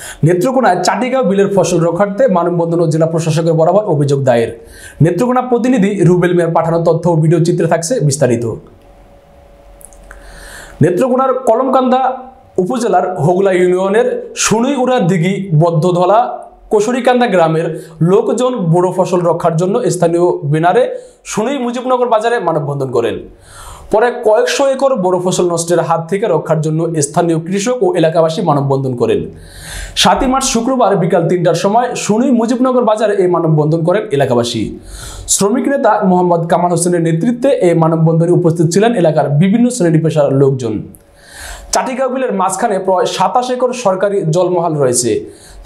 নেত্রকোনায় চাটিগাঁও বিলের ফসল রক্ষার্থে মানববন্ধন ও জেলা প্রশাসকের বরাবর অভিযোগ দায়ের। নেত্রকোনা প্রতিনিধি রুবেল মিয়ার পাঠানো তথ্য ও ভিডিও চিত্রে থাকছে বিস্তারিত। নেত্রকোনার কলমকান্দা উপজেলার হোগলা ইউনিয়নের সুনুইউড়া দিঘি বদ্ধধলা কসুরিকান্দা গ্রামের লোকজন বড় ফসল রক্ষার জন্য স্থানীয় বেনারে সুনুই মুজিবনগর বাজারে মানববন্ধন করেন। পরে কয়েকশো একর বড় ফসল নষ্টের হাত থেকে রক্ষার জন্য স্থানীয় কৃষক ও এলাকাবাসী মানববন্ধন করেন। 7 মার্চ শুক্রবার বিকাল 3টার সময় সুনুই মুজিবনগর বাজারে এই মানববন্ধন করেন এলাকাবাসী। শ্রমিক নেতা মোহাম্মদ কামাল হোসেনের নেতৃত্বে এই মানববন্ধনে উপস্থিত ছিলেন এলাকার বিভিন্ন শ্রেণী পেশার লোকজন। চাটিগাঁও বিলের মাঝখানে প্রায় 27 একর সরকারি জলমহল রয়েছে।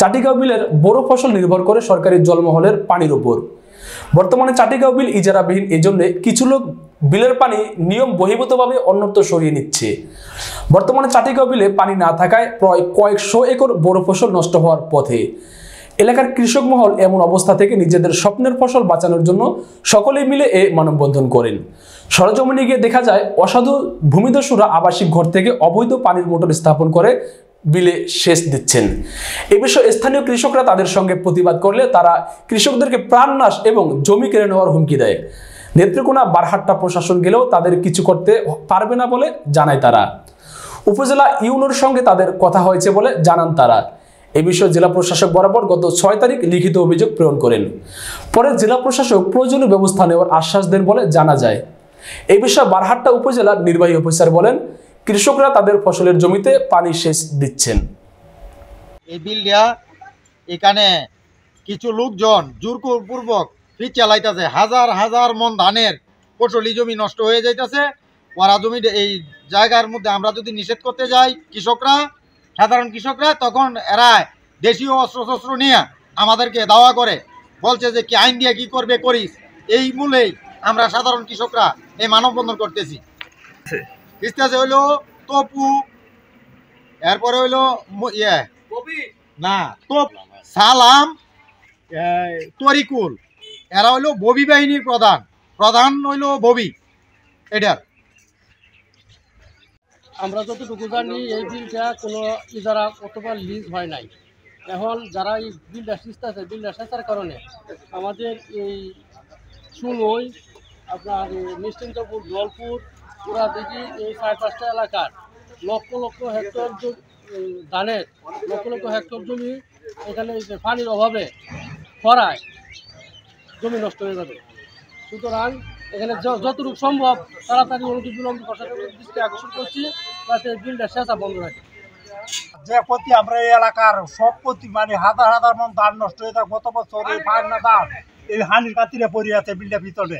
চাটিগাঁও বিলের বড় ফসল নির্ভর করে সরকারি জলমহলের পানির উপর। বর্তমানে চাটিগাঁও বিল ইজারাবিহীন, এজন্য কিছু লোক বিলের পানি নিয়ম বহির্ভূতভাবে অন্যত্র সরিয়ে নিচ্ছে। বর্তমানে চাটিগাঁও বিলে পানি না থাকায় প্রায় কয়েকশো একর বড় ফসল নষ্ট হওয়ার পথে। এলাকার কৃষক মহল এমন অবস্থা থেকে নিজেদের স্বপ্নের ফসল বাঁচানোর জন্য সকলেই মিলে এ মানববন্ধন করেন। সরজমিনে গিয়ে দেখা যায় অসাধু ভূমিদস্যুরা আবাসিক ঘর থেকে অবৈধ পানির মোটর স্থাপন করে বিলে সেচ দিচ্ছেন। এ বিষয়ে স্থানীয় কৃষকরা তাদের সঙ্গে প্রতিবাদ করলে তারা কৃষকদেরকে প্রাণনাশ এবং জমি কেড়ে নেওয়ার হুমকি দেয়। নেত্রকোনা বারহাট্টা প্রশাসন গেলেও তাদের কিছু করতে পারবে না বলে জানায় তারা। উপজেলা ইউনোর সঙ্গে তাদের কথা হয়েছে বলে জানান তারা। এ বিষয়ে জেলা প্রশাসক বরাবর গত 6 তারিখ লিখিত অভিযোগ প্রেরণ করেন। পরে জেলা প্রশাসক প্রয়োজনীয় ব্যবস্থা নেওয়ার আশ্বাস দেন বলে জানা যায়। এই বিষয়ে বারহাট্টা উপজেলার নির্বাহী অফিসার বলেন, কৃষকরা তাদের ফসলের জমিতে পানি সেচ দিচ্ছেন। এই বিলটা এখানে কিছু লোকজন জোরপূর্বক ফিট চালাইতেছে। হাজার হাজার মন ধানের ফসলি জমি নষ্ট হয়ে যাইতেছে। ওরা জমি এই জায়গার মধ্যে আমরা যদি নিষেধ করতে যাই কৃষকরা, সাধারণ কৃষকরা, তখন এরা দেশীয় অস্ত্র নিয়ে আমাদেরকে দাওয়া করে, বলছে যে কি আইন দিয়ে কি করবে করিস। এই মূলেই আমরা সাধারণ কৃষকরা এই মানববন্ধন করতেছি। হইলো তপু, এরপরে হইলো সালাম, তরিকুল, এরা হইলো ববি বাহিনীর প্রধান হইলো ববি। এটার আমরা যতটুকু জানি এই বিলটা কোনো ইজারা অথবা লিজ হয় নাই। এখন যারা এই বিলটা সিস্তাছে, বিলটা সেচার কারণে আমাদের এই সুনই, আপনার নিশ্চিন্তপুর, দলপুর, পুরাদিঘি, এই 4-5টা এলাকার লক্ষ লক্ষ হেক্টর ধানের লক্ষ লক্ষ হেক্টর জমি এখানে পানির অভাবে খরায় জমি নষ্ট হয়ে যাবে। সুতরাং এখানে যতটুকু সম্ভব তাড়াতাড়ি অনতিবিলম্বে প্রশাসনের দৃষ্টি আকর্ষণ করছি, যাতে বিলটা সেচা বন্ধ থাকে। যে প্রতি আমরা এই এলাকার সব প্রতি মানে হাজার হাজার মন ধান নষ্ট হয়ে যায়। গত বছর এই ফাইন ধান এই হানির কাতিরে পড়ে আছে বিলটার ভিতরে।